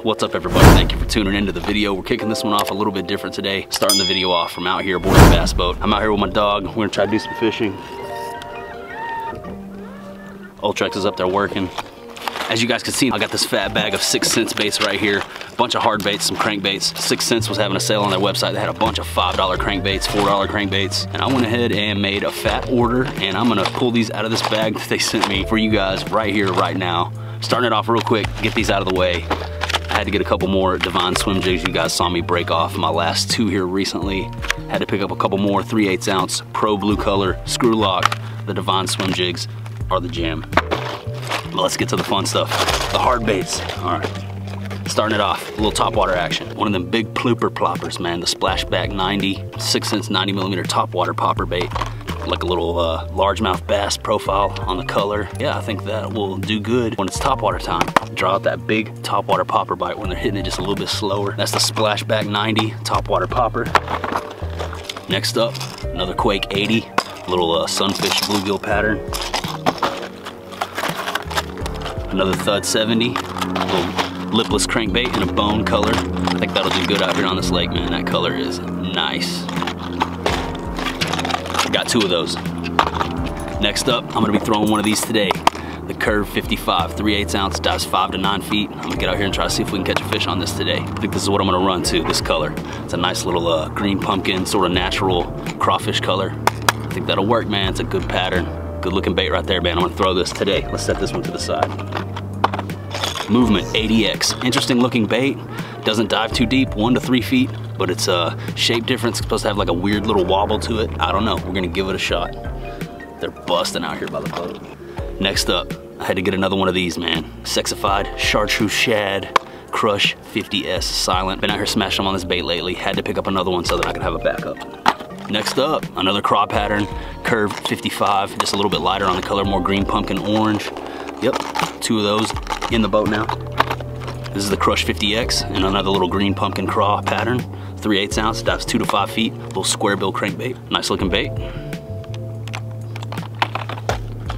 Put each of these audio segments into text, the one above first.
What's up, everybody? Thank you for tuning into the video. We're kicking this one off a little bit different today. Starting the video off from out here aboard the bass boat. I'm out here with my dog. We're gonna try to do some fishing. Ultrex is up there working. As you guys can see, I got this fat bag of 6 cents baits right here. A bunch of hard baits, some crankbaits. 6 cents was having a sale on their website. They had a bunch of $5 crankbaits, $4 crankbaits. And I went ahead and made a fat order, and I'm gonna pull these out of this bag that they sent me for you guys right here, right now. Starting it off real quick, get these out of the way. I had to get a couple more Divine swim jigs. You guys saw me break off my last 2 here recently. Had to pick up a couple more 3/8 ounce Pro Blue Color screw lock. The Divine swim jigs are the jam. But let's get to the fun stuff. The hard baits. All right, starting it off, a little topwater action. One of them big plooper ploppers, man. The Splashback 90, 6 cents 90mm topwater popper bait. Like a little largemouth bass profile on the color. Yeah, I think that will do good when it's topwater time. Draw out that big topwater popper bite when they're hitting it just a little bit slower. That's the Splashback 90 topwater popper. Next up, another Quake 80, little sunfish bluegill pattern. Another Thud 70, little lipless crankbait in a bone color. I think that'll do good out here on this lake, man. That color is nice. Got 2 of those. Next up, I'm gonna be throwing one of these today. The Curve 55, 3/8 ounce, dives 5 to 9 feet. I'm gonna get out here and try to see if we can catch a fish on this today. I think this is what I'm gonna run too, this color. It's a nice little green pumpkin, sort of natural crawfish color. I think that'll work, man. It's a good pattern. Good looking bait right there, man. I'm gonna throw this today. Let's set this one to the side. Movement 80X. Interesting looking bait. Doesn't dive too deep, 1 to 3 feet, but it's a shape difference. It's supposed to have like a weird little wobble to it. I don't know. We're gonna give it a shot. They're busting out here by the boat. Next up, I had to get another one of these, man. Sexified Chartreuse Shad Crush 50S Silent. Been out here smashing them on this bait lately. Had to pick up another one so that I could have a backup. Next up, another craw pattern, Curve 55, just a little bit lighter on the color, more green pumpkin orange. Yep, 2 of those in the boat now. This is the Crush 50X and another little green pumpkin craw pattern, 3/8 ounce, dives 2 to 5 feet, little square bill crankbait, nice looking bait.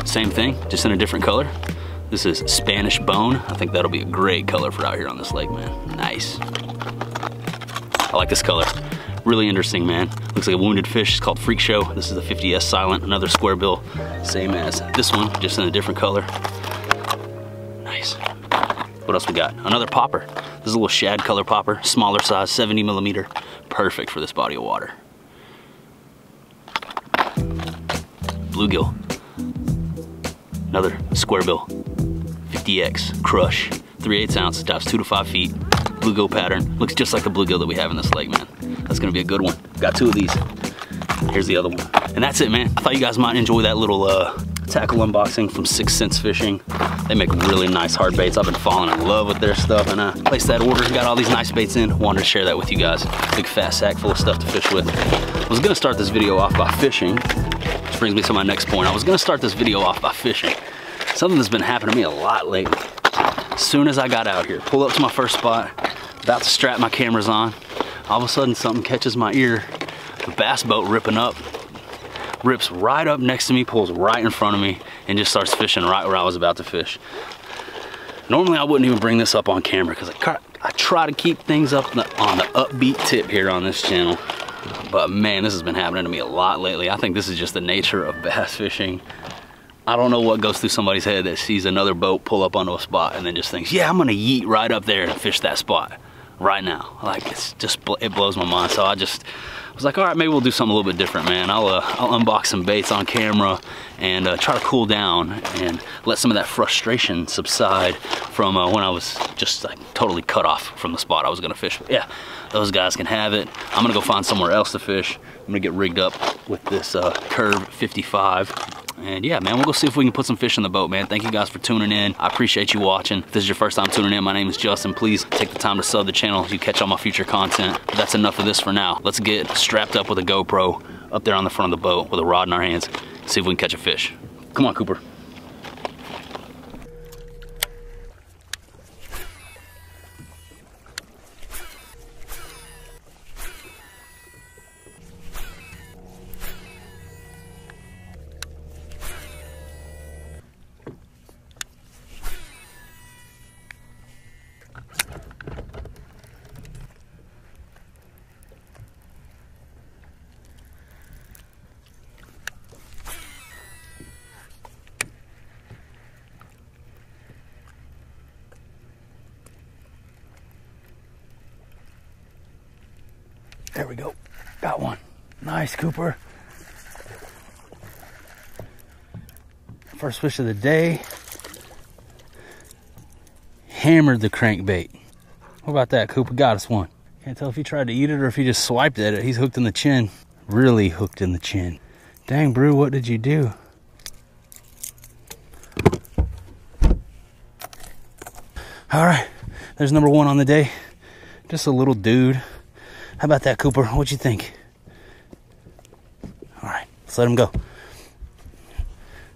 Same thing, just in a different color. This is Spanish Bone. I think that'll be a great color for out here on this lake, man. Nice. I like this color. Really interesting, man. Looks like a wounded fish. It's called Freak Show. This is the 50S Silent, another square bill, same as this one, just in a different color. Nice. What else we got? Another popper. This is a little shad color popper, smaller size, 70mm. Perfect for this body of water. Bluegill. Another square bill, 50X Crush, 3/8 ounce, dives 2 to 5 feet. Bluegill pattern. Looks just like the bluegill that we have in this lake, man. That's gonna be a good one. Got 2 of these. Here's the other one. And that's it, man. I thought you guys might enjoy that little tackle unboxing from 6 Cents Fishing. They make really nice hard baits. I've been falling in love with their stuff, and I placed that order, got all these nice baits in. Wanted to share that with you guys. Big fat sack full of stuff to fish with. I was gonna start this video off by fishing, which brings me to my next point. I was gonna start this video off by fishing. Something that's been happening to me a lot lately. As soon as I got out here, pull up to my first spot, about to strap my cameras on, all of a sudden something catches my ear. The bass boat ripping up, rips right up next to me, pulls right in front of me, and just starts fishing right where I was about to fish. Normally I wouldn't even bring this up on camera because I try to keep things up on the upbeat tip here on this channel. But man, this has been happening to me a lot lately. I think this is just the nature of bass fishing. I don't know what goes through somebody's head that sees another boat pull up onto a spot and then just thinks, yeah, I'm gonna yeet right up there and fish that spot right now. Like, it's just, it blows my mind. So I was like, all right, maybe we'll do something a little bit different, man. I'll unbox some baits on camera and try to cool down and let some of that frustration subside from when I was just like totally cut off from the spot I was gonna fish. But yeah, those guys can have it. I'm gonna go find somewhere else to fish. I'm gonna get rigged up with this Curve 55. And yeah, man, we'll go see if we can put some fish in the boat, man. Thank you guys for tuning in. I appreciate you watching. If this is your first time tuning in, my name is Justin. Please take the time to sub the channel so you catch all my future content. But that's enough of this for now. Let's get strapped up with a GoPro up there on the front of the boat with a rod in our hands. See if we can catch a fish. Come on, Cooper. There we go. Got one. Nice, Cooper. First fish of the day. Hammered the crankbait. What about that, Cooper? Got us one. Can't tell if he tried to eat it or if he just swiped at it. He's hooked in the chin. Really hooked in the chin. Dang, Brew, what did you do? All right, there's number one on the day. Just a little dude. How about that, Cooper? What'd you think? All right, let's let him go.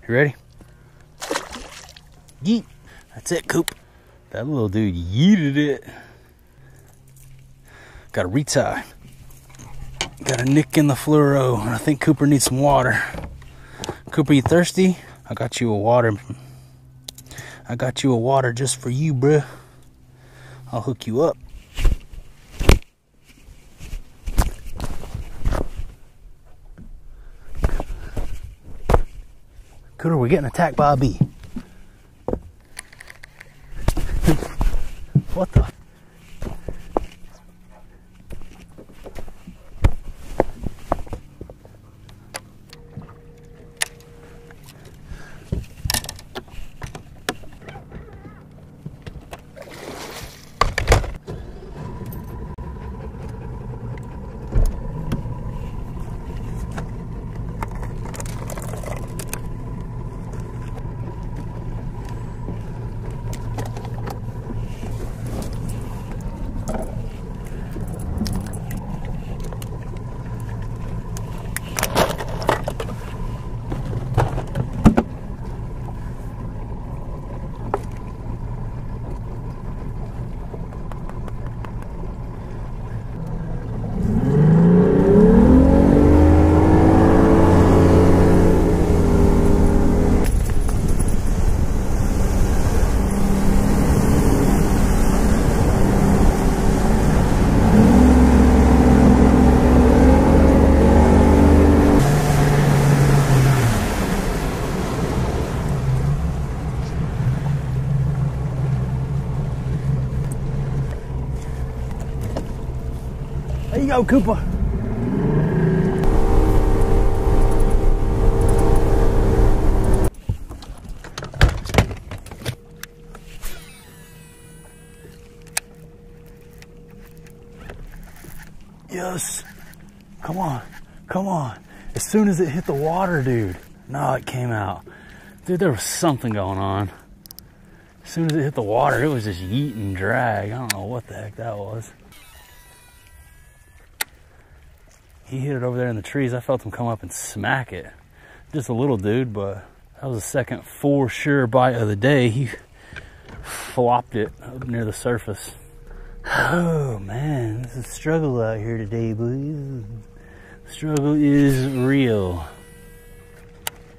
You ready? Yeet. That's it, Coop. That little dude yeeted it. Got a retie. Got a nick in the fluoro. I think Cooper needs some water. Cooper, you thirsty? I got you a water. I got you a water just for you, bruh. I'll hook you up. Cooper, we're getting attacked by a bee. What the? There you go, Cooper. Yes. Come on. Come on. As soon as it hit the water, dude. No, it came out. Dude, there was something going on. As soon as it hit the water, it was just yeet and drag. I don't know what the heck that was. He hit it over there in the trees. I felt him come up and smack it. Just a little dude, but that was the second for sure bite of the day. He flopped it up near the surface. Oh man, this is a struggle out here today, boys. Struggle is real.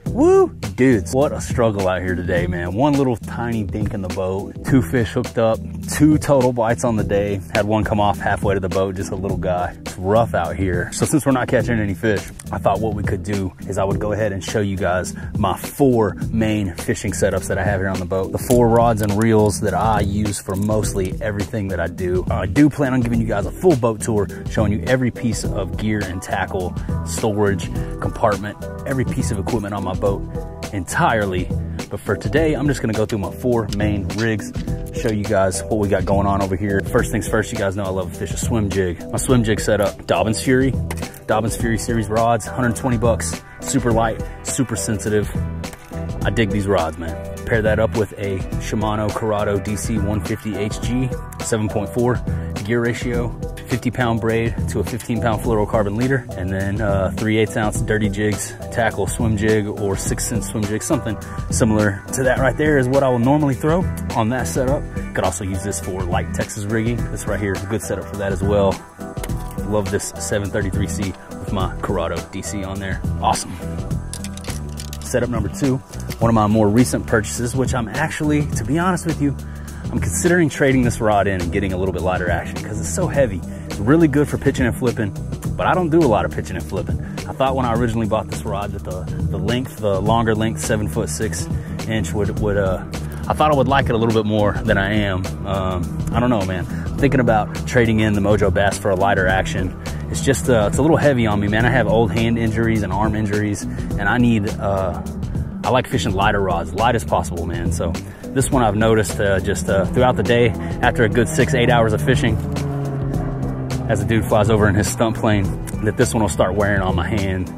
Woo! Dudes, what a struggle out here today, man. One little tiny dink in the boat, 2 fish hooked up, 2 total bites on the day. Had one come off halfway to the boat, just a little guy. It's rough out here. So since we're not catching any fish, I thought what we could do is I would go ahead and show you guys my 4 main fishing setups that I have here on the boat. The 4 rods and reels that I use for mostly everything that I do. I do plan on giving you guys a full boat tour, showing you every piece of gear and tackle, storage, compartment, every piece of equipment on my boat entirely. But for today, I'm just gonna go through my 4 main rigs, show you guys what we got going on over here. First things first, you guys know I love to fish a swim jig. My swim jig setup, Dobyns Fury series rods, 120 bucks, super light, super sensitive. I dig these rods, man. Pair that up with a Shimano Curado DC 150 HG, 7.4 gear ratio, 50-pound braid to a 15-pound fluorocarbon leader, and then 3/8 ounce dirty jigs, tackle swim jig or 6-cent swim jig, something similar to that right there is what I will normally throw on that setup. Could also use this for light Texas rigging. This right here is a good setup for that as well. Love this 733C with my Curado DC on there. Awesome. Setup number 2, one of my more recent purchases, which I'm actually, to be honest with you, I'm considering trading this rod in and getting a little bit lighter action because it's so heavy. It's really good for pitching and flipping, but I don't do a lot of pitching and flipping. I thought when I originally bought this rod that the length, the longer length, 7'6" I thought I would like it a little bit more than I am. I don't know, man. I'm thinking about trading in the Mojo Bass for a lighter action It's just, it's a little heavy on me, man. I have old hand injuries and arm injuries, and I need, I like fishing lighter rods, light as possible, man. So this one I've noticed just throughout the day, after a good 6-8 hours of fishing, as the dude flies over in his stunt plane, that this one will start wearing on my hand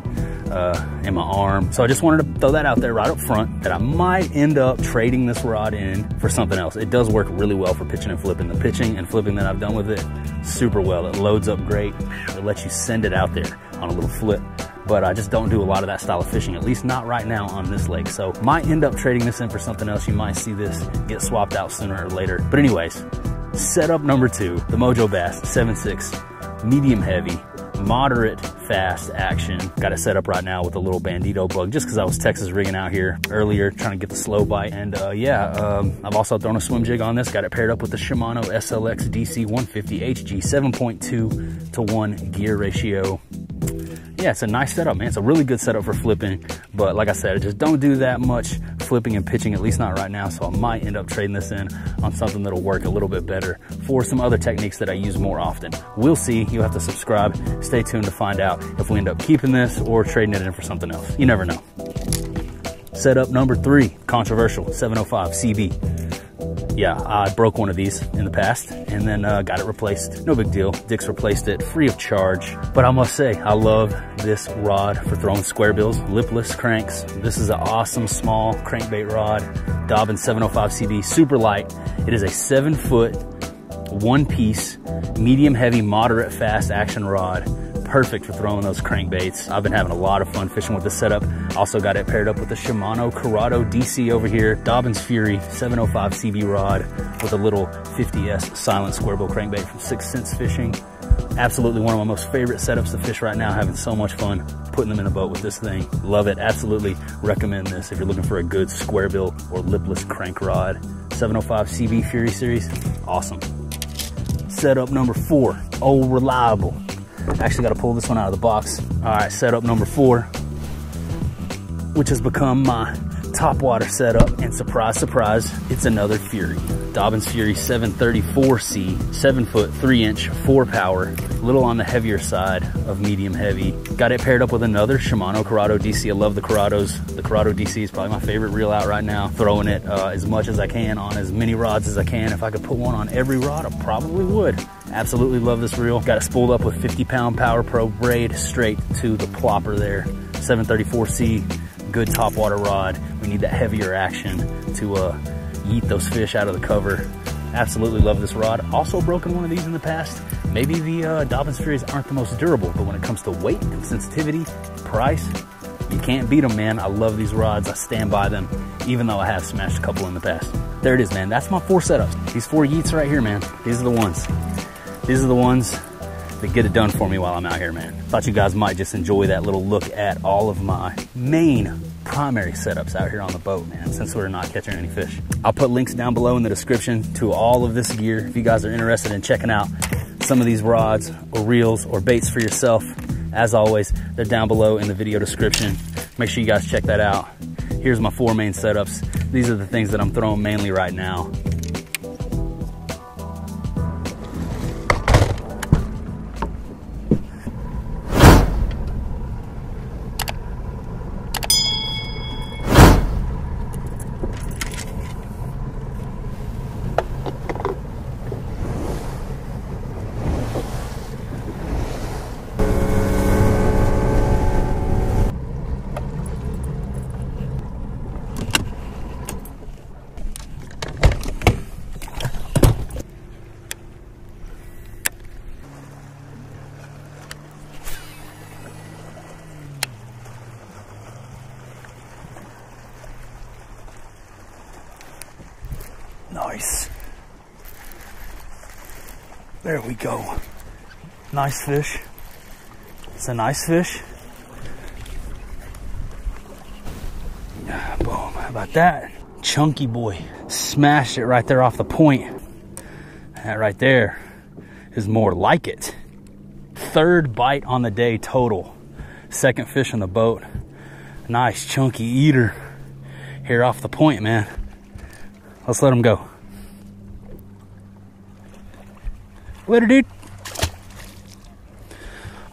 and my arm. So I just wanted to throw that out there right up front, that I might end up trading this rod in for something else. It does work really well for pitching and flipping. The pitching and flipping that I've done with it, super well. It loads up great. It lets you send it out there on a little flip. But I just don't do a lot of that style of fishing, at least not right now on this lake. So might end up trading this in for something else. You might see this get swapped out sooner or later. But anyways, setup number 2, the Mojo Bass 7.6, medium heavy, moderate fast action. Got it set up right now with a little Bandito bug, just because I was Texas rigging out here earlier trying to get the slow bite. And I've also thrown a swim jig on this. Got it paired up with the Shimano SLX DC 150 HG 7.2:1 gear ratio. Yeah, it's a nice setup, man. It's a really good setup for flipping. But like I said, I just don't do that much flipping and pitching, at least not right now. So I might end up trading this in on something that'll work a little bit better for some other techniques that I use more often. We'll see. You'll have to subscribe. Stay tuned to find out if we end up keeping this or trading it in for something else. You never know. Setup number 3, controversial 705 CB. Yeah, I broke one of these in the past and then got it replaced. No big deal. Dick's replaced it free of charge. But I must say, I love this rod for throwing square bills, lipless cranks. This is an awesome small crankbait rod. Dobyns 705 CB, super light. It is a 7-foot, 1-piece, medium heavy, moderate fast action rod. Perfect for throwing those crankbaits. I've been having a lot of fun fishing with this setup. Also got it paired up with the Shimano Corrado DC over here. Dobyns Fury 705 CB rod with a little 50S silent square bill crankbait from 6th Sense Fishing. Absolutely one of my most favorite setups to fish right now. Having so much fun putting them in the boat with this thing. Love it. Absolutely recommend this if you're looking for a good square bill or lipless crank rod. 705 CB Fury series, awesome. Setup number 4, old reliable. Actually got to pull this one out of the box. All right, setup number 4, which has become my top water setup, and surprise, surprise, it's another Fury. Dobyns Fury 734C, 7-foot, 3-inch, 4-power, a little on the heavier side of medium heavy. Got it paired up with another Shimano Corrado DC. I love the Corrados. The Corrado DC is probably my favorite reel out right now. Throwing it as much as I can on as many rods as I can. If I could put one on every rod, I probably would. Absolutely love this reel. Got it spooled up with 50-pound Power Pro braid straight to the plopper there. 734C, good top water rod. We need that heavier action to yeet those fish out of the cover. Absolutely love this rod. Also broken one of these in the past. Maybe the Dobyns Furies aren't the most durable, but when it comes to weight and sensitivity, price, you can't beat them, man. I love these rods. I stand by them, even though I have smashed a couple in the past. There it is, man. That's my 4 setups. These 4 yeets right here, man. These are the ones. These are the ones that get it done for me while I'm out here, man. Thought you guys might just enjoy that little look at all of my main primary setups out here on the boat, man, since we're not catching any fish. I'll put links down below in the description to all of this gear if you guys are interested in checking out some of these rods or reels or baits for yourself. As always, they're down below in the video description. Make sure you guys check that out. Here's my 4 main setups. These are the things that I'm throwing mainly right now. Nice. There we go. Nice fish. It's a nice fish. Yeah, boom. How about that? Chunky boy. Smashed it right there off the point. That right there is more like it. 3rd bite on the day total. 2nd fish on the boat. Nice chunky eater here off the point, man. Let's let him go. Later, dude.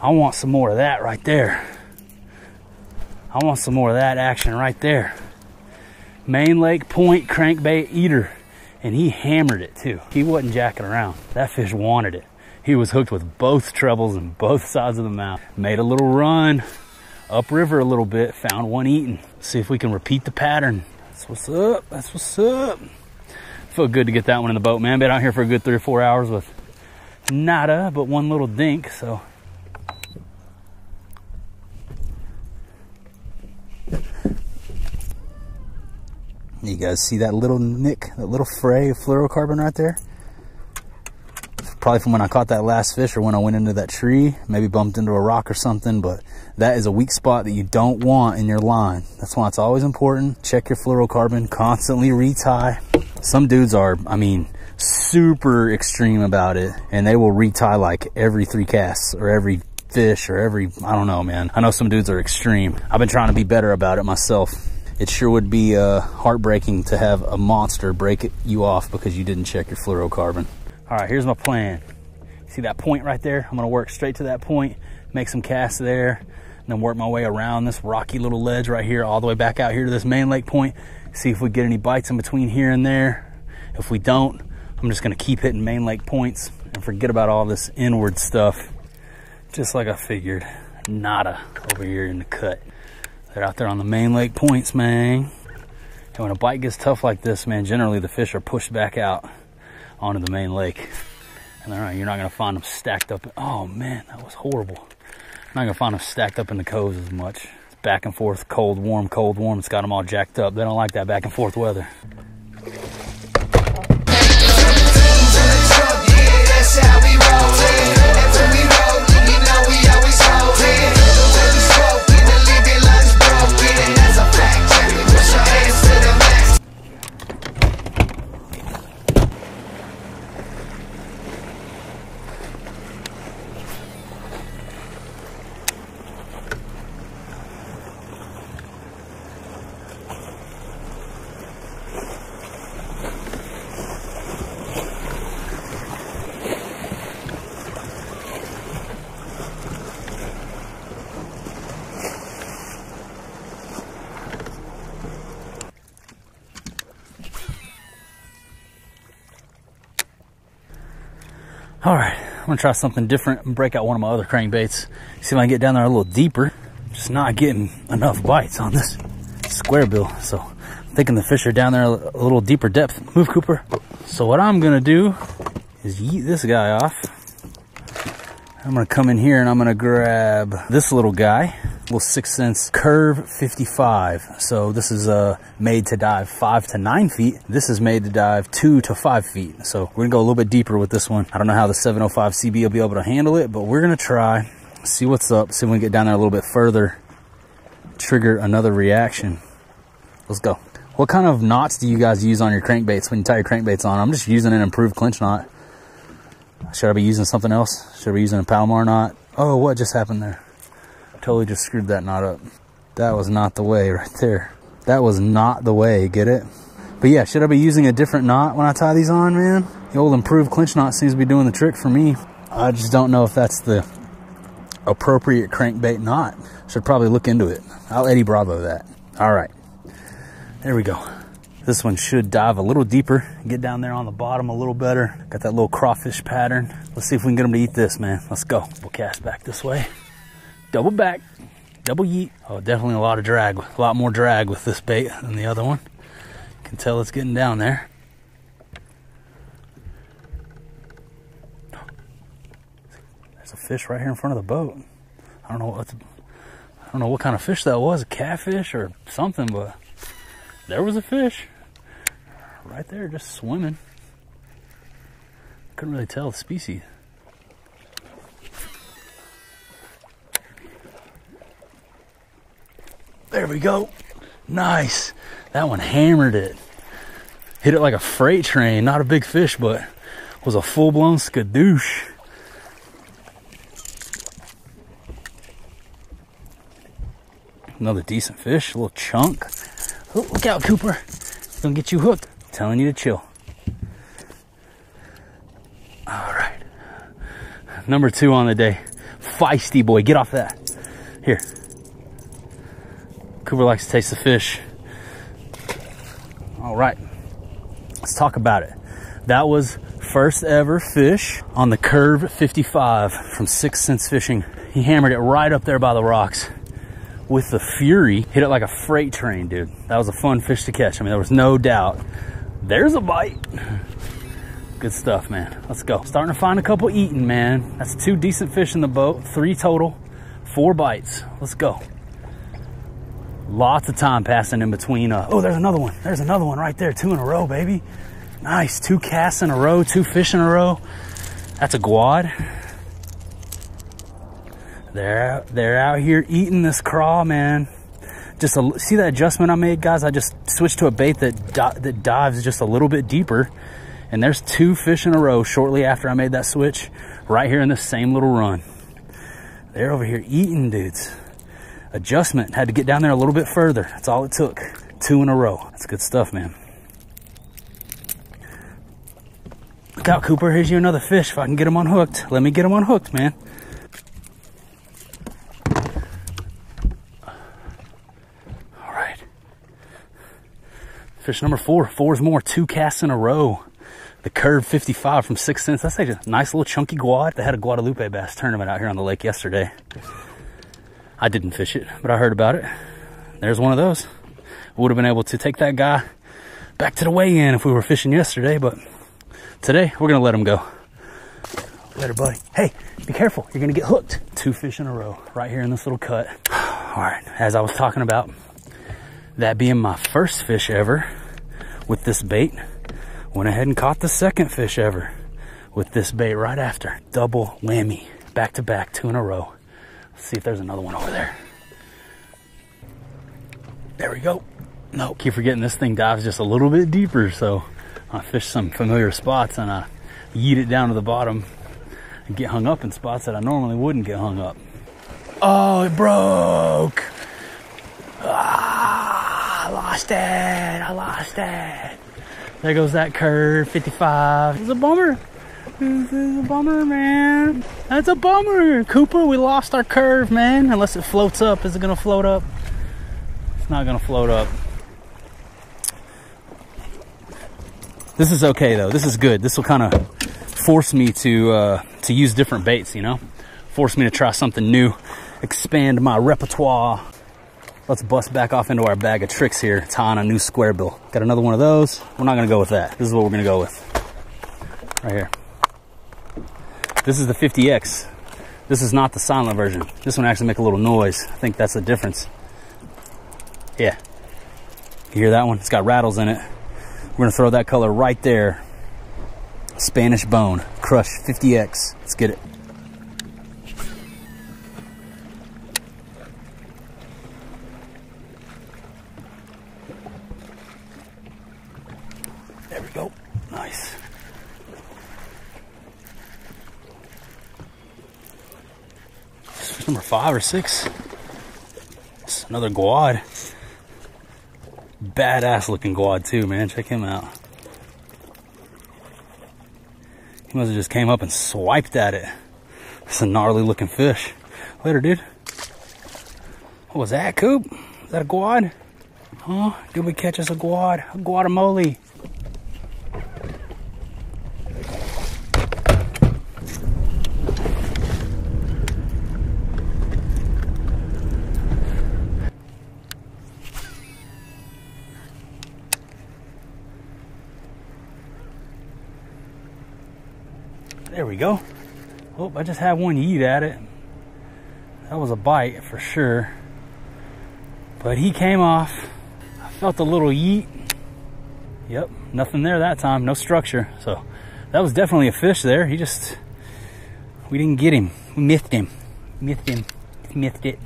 I want some more of that right there. I want some more of that action right there. Main Lake Point crankbait eater. And he hammered it too. He wasn't jacking around. That fish wanted it. He was hooked with both trebles and both sides of the mouth. Made a little run upriver a little bit, found one eating. See if we can repeat the pattern. That's what's up, that's what's up. Felt good to get that one in the boat, man. Been out here for a good 3 or 4 hours with nada but one little dink, so. You guys see that little nick, that little fray of fluorocarbon right there? Probably from when I caught that last fish or when I went into that tree, maybe bumped into a rock or something, but that is a weak spot that you don't want in your line. That's why it's always important. Check your fluorocarbon, constantly retie. Some dudes are, I mean, super extreme about it, and they will retie like every 3 casts or every fish or every, I don't know, man. I know some dudes are extreme. I've been trying to be better about it myself. It sure would be heartbreaking to have a monster break you off because you didn't check your fluorocarbon. All right, here's my plan. See that point right there? I'm gonna work straight to that point, make some casts there, and then work my way around this rocky little ledge right here, all the way back out here to this main lake point. See if we get any bites in between here and there. If we don't, I'm just gonna keep hitting main lake points and forget about all this inward stuff. Just like I figured. Nada over here in the cut. They're out there on the main lake points, man. And when a bite gets tough like this, man, generally the fish are pushed back out onto the main lake. And you're not gonna find them stacked up. Oh man, that was horrible. Not gonna find them stacked up in the coves as much. It's back and forth, cold, warm, cold, warm. It's got them all jacked up. They don't like that back and forth weather. All right, I'm gonna try something different and break out one of my other crankbaits. See if I can get down there a little deeper. Just not getting enough bites on this square bill. So I'm thinking the fish are down there a little deeper depth. Move, Cooper. So what I'm gonna do is yeet this guy off. I'm gonna come in here and I'm gonna grab this little guy. Little 6th Sense Curve 55. So this is made to dive 5 to 9 feet. This is made to dive 2 to 5 feet. So we're gonna go a little bit deeper with this one. I don't know how the 705 CB will be able to handle it, but we're gonna try, see what's up, see if we can get down there a little bit further, trigger another reaction. Let's go. What kind of knots do you guys use on your crankbaits when you tie your crankbaits on? I'm just using an improved clinch knot. Should I be using something else? Should I be using a Palomar knot? Oh, what just happened there? Totally just screwed that knot up. That was not the way right there. That was not the way, get it? But yeah, should I be using a different knot when I tie these on, man? The old improved clinch knot seems to be doing the trick for me. I just don't know if that's the appropriate crankbait knot. Should probably look into it. I'll Eddie Bravo that. All right, there we go. This one should dive a little deeper, get down there on the bottom a little better. Got that little crawfish pattern. Let's see if we can get them to eat this, man. Let's go. We'll cast back this way. Double back, double yeet. Oh, definitely a lot of drag, a lot more drag with this bait than the other one. You can tell it's getting down there. There's a fish right here in front of the boat. I don't know what kind of fish that was, a catfish or something, but there was a fish right there just swimming. Couldn't really tell the species. There we go. Nice. That one hammered it. Hit it like a freight train. Not a big fish, but was a full-blown skadoosh. Another decent fish, a little chunk. Oh, look out, Cooper. It's gonna get you hooked. I'm telling you to chill. All right. Number 2 on the day. feisty boy. Get off that. Here. Cooper likes to taste the fish. All right, let's talk about it. That was first ever fish on the Curve 55 from 6th Sense Fishing. He hammered it right up there by the rocks with the Fury. Hit it like a freight train, dude. That was a fun fish to catch. I mean, there was no doubt. There's a bite. Good stuff, man. Let's go. Starting to find a couple eating, man. That's 2 decent fish in the boat. 3 total, 4 bites. Let's go. Lots of time passing in between. Oh, there's another one. There's another one right there. 2 in a row, baby. Nice. 2 casts in a row, 2 fish in a row. That's a quad. They're out here eating this craw, man. See that adjustment I made, guys? I just switched to a bait that dives just a little bit deeper. And there's 2 fish in a row shortly after I made that switch, right here in this same little run. They're over here eating, dudes. Adjustment, had to get down there a little bit further. That's all it took. 2 in a row. That's good stuff, man. Look out, Cooper. Here's you another fish. If I can get him unhooked, let me get him unhooked, man. All right. Fish number 4. 4's more. 2 casts in a row. The Curve 55 from 6th Sense. That's like a nice little chunky quad. They had a Guadalupe bass tournament out here on the lake yesterday. I didn't fish it, but I heard about it. There's one of those. Would have been able to take that guy back to the weigh-in if we were fishing yesterday, but today we're gonna let him go. Later, buddy. Hey, be careful. You're gonna get hooked. 2 fish in a row right here in this little cut. All right, as I was talking about, that being my first fish ever with this bait, went ahead and caught the second fish ever with this bait right after. Double whammy, back to back, 2 in a row. Let's see if there's another one over there. There we go. No, keep forgetting this thing dives just a little bit deeper, so I fish some familiar spots and I yeet it down to the bottom and get hung up in spots that I normally wouldn't get hung up. Oh, it broke. Ah, I lost it. I lost it. There goes that Curve 55. It's a bummer. This is a bummer, man. That's a bummer. Cooper, we lost our Curve, man. Unless it floats up. Is it gonna float up? It's not gonna float up. This is okay though. This is good. This will kind of force me to use different baits, you know? Force me to try something new. Expand my repertoire. Let's bust back off into our bag of tricks here. Tie on a new square bill. Got another one of those. We're not gonna go with that. This is what we're gonna go with. Right here. This is the 50X. This is not the silent version. This one actually make a little noise. I think that's the difference. Yeah. You hear that one? It's got rattles in it. We're gonna throw that color right there. Spanish Bone, Crush 50X. Let's get it. There we go. Nice. Number 5 or 6. It's another quad. Badass looking quad too, man. Check him out. He must have just came up and swiped at it. It's a gnarly looking fish. Later, dude. What was that, Coop? Is that a quad? Huh? Did we catch us a quad? A guacamole. There we go. Oh, I just had one yeet at it. That was a bite for sure. But he came off. I felt a little yeet. Yep, nothing there that time. No structure. So that was definitely a fish there. We didn't get him. We miffed him. Miffed him. Miffed it.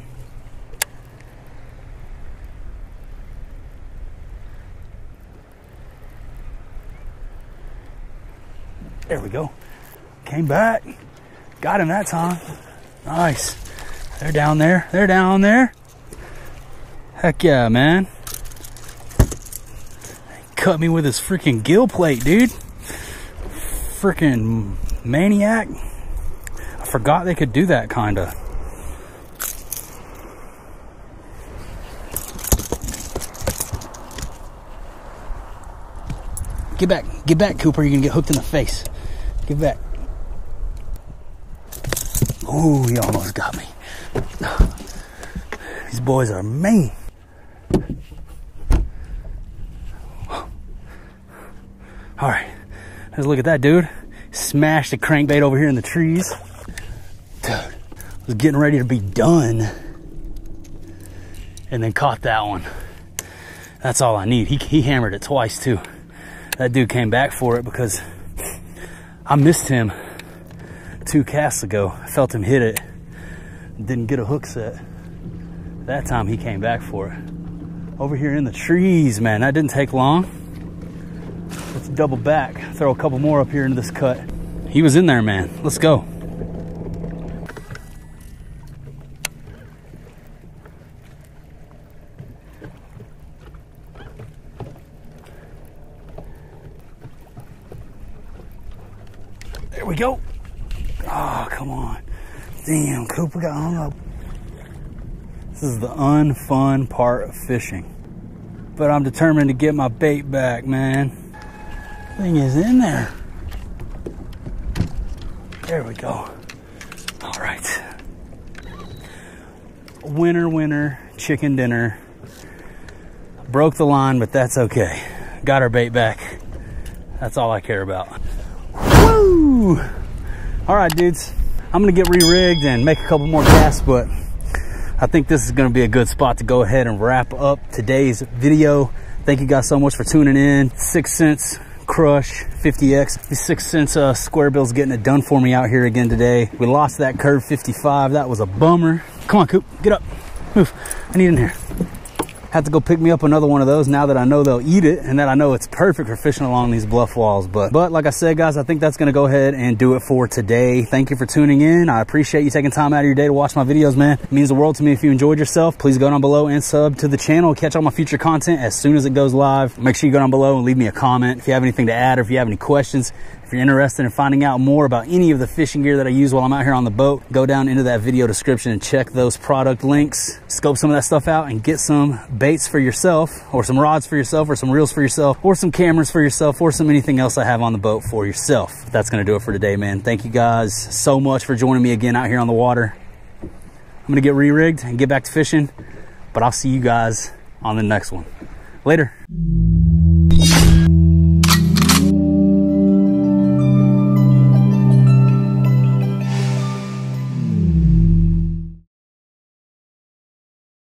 There we go. Came back. Got him that time. Nice. They're down there. They're down there. Heck yeah, man. Cut me with his freaking gill plate, dude. Freaking maniac. I forgot they could do that, kinda. Get back, Cooper. You're gonna get hooked in the face. Get back. Oh, he almost got me. These boys are mean. All right, let's look at that, dude. Smashed the crankbait over here in the trees. Dude, was getting ready to be done. And then caught that one. That's all I need. He hammered it twice too. That dude came back for it because I missed him 2 casts ago. I felt him hit it. Didn't get a hook set. That time he came back for it. Over here in the trees, man. That didn't take long. Let's double back. Throw a couple more up here into this cut. He was in there, man. Let's go. There we go. Oh, come on. Damn, Cooper got hung up. This is the unfun part of fishing. But I'm determined to get my bait back, man. Thing is in there. There we go. All right. Winner, chicken dinner. Broke the line, but that's okay. Got our bait back. That's all I care about. Woo! All right, dudes. I'm gonna get re-rigged and make a couple more casts, but I think this is gonna be a good spot to go ahead and wrap up today's video. Thank you guys so much for tuning in. 6 cents Crush 50X. The 6 cents square bill's getting it done for me out here again today. We lost that curve 55. That was a bummer. Come on, Coop, get up. Move. I need in here. Have to go pick me up another one of those now that I know they'll eat it and that I know it's perfect for fishing along these bluff walls. But like I said, guys, I think that's gonna go ahead and do it for today. Thank you for tuning in. I appreciate you taking time out of your day to watch my videos, man. It means the world to me. If you enjoyed yourself, please go down below and sub to the channel. Catch all my future content as soon as it goes live. Make sure you go down below and leave me a comment if you have anything to add or if you have any questions. If you're interested in finding out more about any of the fishing gear that I use while I'm out here on the boat, go down into that video description and check those product links. Scope some of that stuff out and get some baits for yourself, or some rods for yourself, or some reels for yourself, or some cameras for yourself, or some anything else I have on the boat for yourself. That's gonna do it for today, man. Thank you guys so much for joining me again out here on the water. I'm gonna get re-rigged and get back to fishing, but I'll see you guys on the next one. Later.